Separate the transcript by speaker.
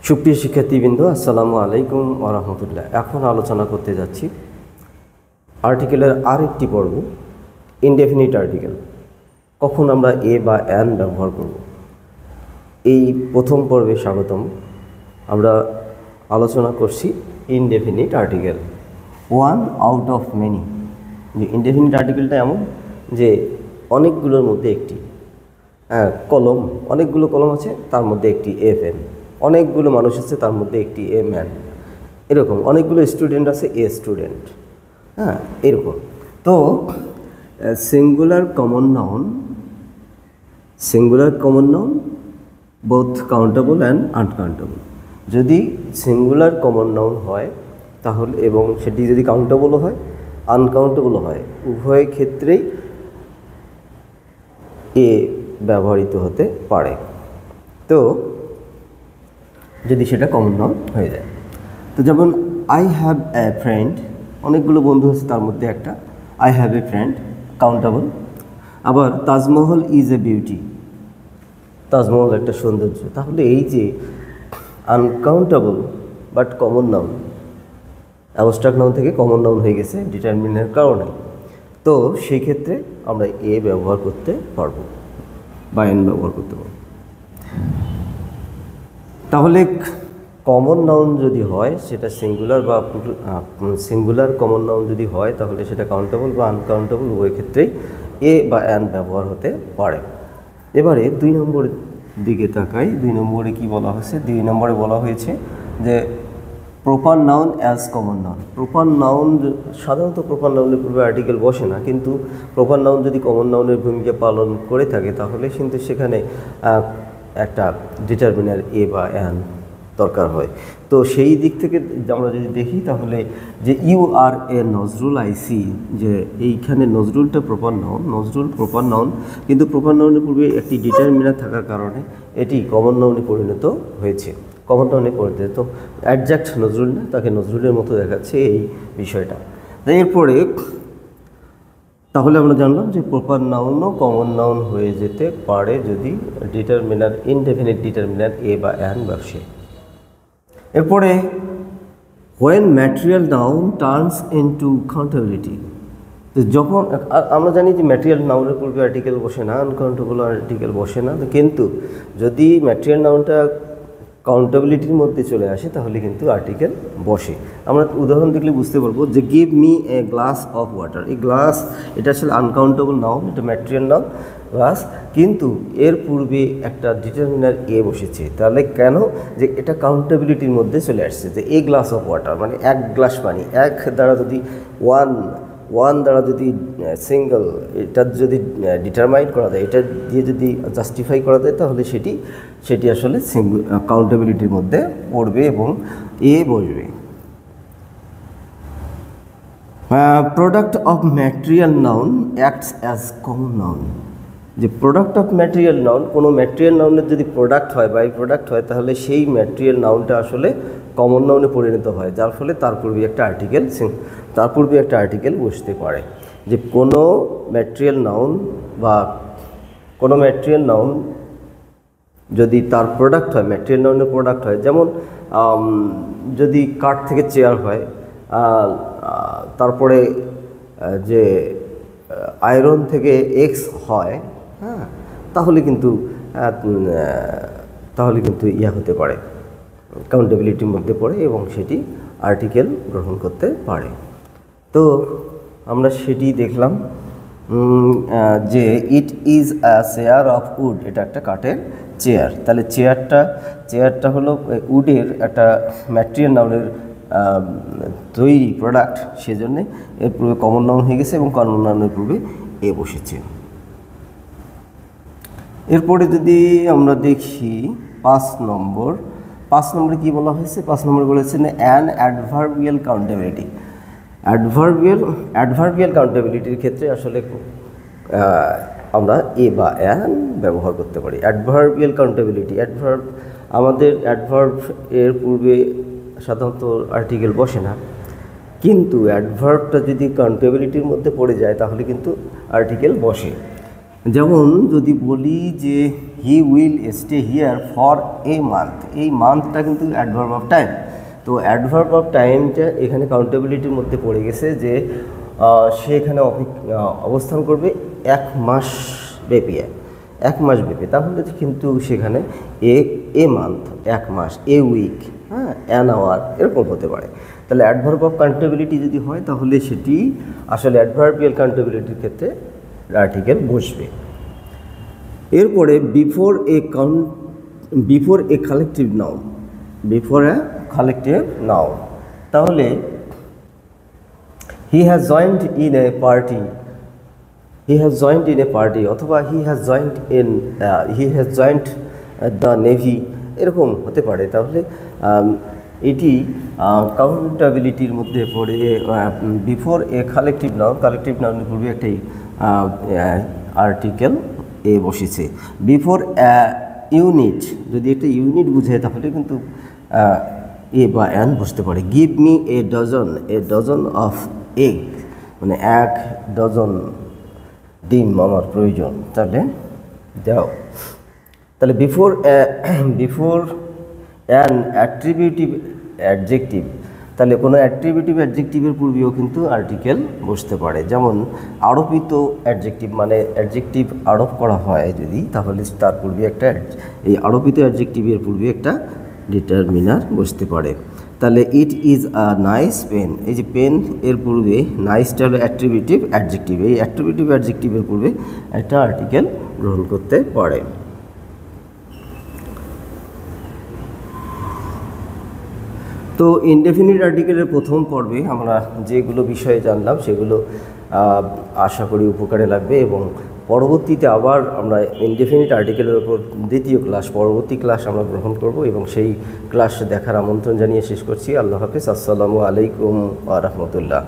Speaker 1: সুপ্রিয় শিক্ষার্থীবৃন্দ, আসসালামু আলাইকুম ওয়া রাহমাতুল্লাহ। এখন আলোচনা করতে যাচ্ছি আর্টিকেলের আরেকটি পর্ব, ইনডেফিনিট আর্টিকেল। কখন আমরা এ বা অ্যান ব্যবহার করব, এই প্রথম পর্বে স্বাগতম। আমরা আলোচনা করছি indefinite article, one out of many. যে ইনডেফিনিট আর্টিকেলটা এমন যে অনেকগুলোর মধ্যে একটি, কলম, অনেকগুলো কলম আছে, তার মধ্যে একটি এ পেন। অনেকগুলো মানুষ আছে, তার মধ্যে একটি এ ম্যান। এরকম অনেকগুলো স্টুডেন্ট আছে, এ স্টুডেন্ট। এরকম। তো singular common noun both countable and uncountable. যদি সিঙ্গুলার কমন নাউন হয় তাহলে, এবং সেটি যদি কাউন্টেবলও হয় আনকাউন্টেবলও হয়, উভয় ক্ষেত্রেই এ ব্যবহৃত হতে পারে। তো যদি সেটা কমন নাউন হয়ে যায়, তো যেমন আই হ্যাভ এ ফ্রেন্ড, অনেকগুলো বন্ধু আছে, তার মধ্যে একটা I have a friend, countable. আবার Taj Mahal is a beauty, Taj Mahal একটা সৌন্দর্য। তাহলে এই যে uncountable but common noun, abstract noun থেকে কমন নাউন হয়ে গেছে ডিটারমিনের কারণে, তো সেই ক্ষেত্রে আমরা এ ব্যবহার করতে পারবো বা এন ব্যবহার করতে পারবো। তাহলে কমন নাউন যদি হয়, সেটা সিঙ্গুলার বা সিঙ্গুলার কমন নাউন যদি হয়, তাহলে সেটা কাউন্টেবল বা আনকাউন্টেবল উভয় ক্ষেত্রেই এ বা অ্যান ব্যবহার হতে পারে। এবারে 2 নম্বরের দিকে তাকাই। 2 নম্বরে কি বলা হয়েছে? 2 নম্বরে বলা হয়েছে যে proper noun as common noun. Proper noun, সাধারণত প্রপার নাউনের পূর্বে আর্টিকেল বসে না, কিন্তু প্রপার নাউন যদি কমন নাউনের ভূমিকা পালন করে থাকে তাহলে কিন্তু সেখানে একটা ডিটারমিনার এ বা অ্যান দরকার হয়। তো সেই দিক থেকে আমরা যদি দেখি, তাহলে যে you R A Nazrul I see, যে এইখানে নজরুলটা proper noun, Nazrul proper noun, কিন্তু প্রপার নাউনের পূর্বে একটি ডিটারমিনার থাকার কারণে এটি কমন নাউনে পরিণত হয়েছে, কমন নাউনে পরিণত। তো অ্যাডজাক্ট নজরুল না, তাকে নজরুলের মতো দেখাচ্ছে এই বিষয়টা। এরপরে তাহলে আমরা জানলাম যে প্রপার নাউনও কমন নাউন হয়ে যেতে পারে যদি ডিটারমিনার, ইনডেফিনিট ডিটারমিনার এ বা অ্যান বসে। এরপরে when material noun turns into countability, তো যখন আমরা জানি যে ম্যাটেরিয়াল নাউনের পূর্বে আর্টিকেল বসে না, আনকাউন্টেবল আর্টিকেল বসে না, কিন্তু যদি ম্যাটেরিয়াল নাউনটা কাউন্টেবিলিটির মধ্যে চলে আসে তাহলে কিন্তু আর্টিকেল বসে। আমরা উদাহরণ দেখলে বুঝতে পারবো যে give me a glass of water. এই গ্লাস, এটা আসলে আনকাউন্টেবল নাউন, এটা ম্যাটেরিয়াল নাউন গ্লাস, কিন্তু এর পূর্বে একটা ডিটারমিনার এ বসেছে। তাহলে কেন? যে এটা কাউন্টেবিলিটির মধ্যে চলে আসছে, যে এ গ্লাস অফ ওয়াটার মানে এক গ্লাস পানি। এক দ্বারা যদি ওয়ান দ্বারা যদি সিঙ্গল, এটা যদি ডিটারমাইন করা যায়, এটা দিয়ে যদি জাস্টিফাই করা যায়, তাহলে সেটি আসলে কাউন্টেবিলিটির মধ্যে পড়বে এবং এ বসবে। Product of material noun acts as common noun. যে প্রোডাক্ট অফ ম্যাটেরিয়াল নাউন, কোনো ম্যাটেরিয়াল নাউনের যদি প্রোডাক্ট হয়, বাই প্রোডাক্ট হয়, তাহলে সেই ম্যাটেরিয়াল নাউনটা আসলে কমন নাউনে পরিণত হয়, যার ফলে তার পূর্বে একটা আর্টিকেল বসতে পারে। যে কোনো ম্যাটেরিয়াল নাউন যদি তার প্রোডাক্ট হয়, ম্যাটেরিয়াল নাউনের প্রোডাক্ট হয়, যেমন যদি কাঠ থেকে চেয়ার হয়, তারপরে যে আয়রন থেকে এক্স হয়, তাহলে কিন্তু ইয়া হতে পারে, কাউন্টেবিলিটির মধ্যে পড়ে এবং সেটি আর্টিকেল গ্রহণ করতে পারে। তো আমরা সেটি দেখলাম যে ইট is a chair of wood, এটা একটা কাঠের চেয়ার। তাহলে চেয়ারটা হলো উডের একটা ম্যাটেরিয়াল নাউনের তৈরি প্রোডাক্ট, সেজন্যে এর পূর্বে কমন নাউন হয়ে গেছে এবং কমন নাউনের পূর্বে এ বসেছে। এরপরে যদি আমরা দেখি 5 নম্বরে কি বলা হয়েছে? 5 নম্বরে বলেছে অ্যান অ্যাডভার্বিয়াল কাউন্টেবিলিটি। অ্যাডভার্বিয়াল কাউন্টেবিলিটির ক্ষেত্রে আসলে আমরা এ বা অ্যান ব্যবহার করতে পারি। অ্যাডভার্বিয়াল কাউন্টেবিলিটি, আমাদের অ্যাডভার্ব এর পূর্বে সাধারণত আর্টিকেল বসে না, কিন্তু অ্যাডভার্বটা যদি কাউন্টেবিলিটির মধ্যে পড়ে যায় তাহলে কিন্তু আর্টিকেল বসে। যেমন যদি বলি যে he will stay here for a month, এই মান্থটা কিন্তু অ্যাডভার্ব অফ টাইম। তো অ্যাডভার্ব অফ টাইমটা এখানে কাউন্টেবিলিটির মধ্যে পড়ে গেছে যে সে এখানে অবস্থান করবে 1 মাস ব্যাপী, 1 মাস ব্যাপী। তাহলে কিন্তু সেখানে এ মান্থ 1 মাস, এ উইক, হ্যাঁ, অ্যান আওয়ার এরকম হতে পারে। তাহলে অ্যাডভার্ব অফ কাউন্টেবিলিটি যদি হয় তাহলে সেটি আসলে অ্যাডভার্বিয়াল কাউন্টেবিলিটির ক্ষেত্রে আর্টিকেল বসবে। এরপরে before a collective noun, before a collective noun, তাহলে he has joined in a party, he has joined in a party, অথবা he has joined the navy, এরকম হতে পারে। তাহলে এটি কাউন্টেবিলিটির মধ্যে পড়ে। বিফোর এ কালেকটিভ নাউনের পূর্বে একটি আর্টিকেল এ বসেছে। বিফোর ইউনিট, যদি একটা ইউনিট বুঝে তাহলে কিন্তু এ বা অ্যান বসতে পারে। Give me a dozen of egg, মানে 1 ডজন ডিম আমার প্রয়োজন, তাহলে দাও। তাহলে বিফোর অ্যান অ্যাট্রিবিউটিভ অ্যাডজেক্টিভ, তাহলে কোনো অ্যাট্রিবিউটিভ অ্যাডজেক্টিভের পূর্বেও কিন্তু আর্টিকেল বসতে পারে। যেমন আরোপিত অ্যাডজেক্টিভ, মানে অ্যাডজেক্টিভ আরোপ করা হয় যদি, তাহলে তার পূর্বে একটা, এই আরোপিত অ্যাডজেক্টিভের পূর্বে একটা ডিটারমিনার বসতে পারে। তাহলে it is a nice pen, এই যে পেন এর পূর্বে নাইসটা হলো অ্যাট্রিবিউটিভ অ্যাডজেক্টিভ, এই অ্যাট্রিবিউটিভ অ্যাডজেক্টিভের পূর্বে একটা আর্টিকেল গ্রহণ করতে পারে। তো ইনডেফিনিট আর্টিকেলের প্রথম পর্বে আমরা যেগুলো বিষয়ে জানলাম সেগুলো আশা করি উপকারে লাগবে, এবং পরবর্তীতে আবার আমরা ইনডেফিনিট আর্টিকেলের উপর পরবর্তী ক্লাস আমরা গ্রহণ করব, এবং সেই ক্লাস দেখার আমন্ত্রণ জানিয়ে শেষ করছি। আল্লাহ হাফিজ। আসসালামু আলাইকুম ওয়া রাহমাতুল্লাহ।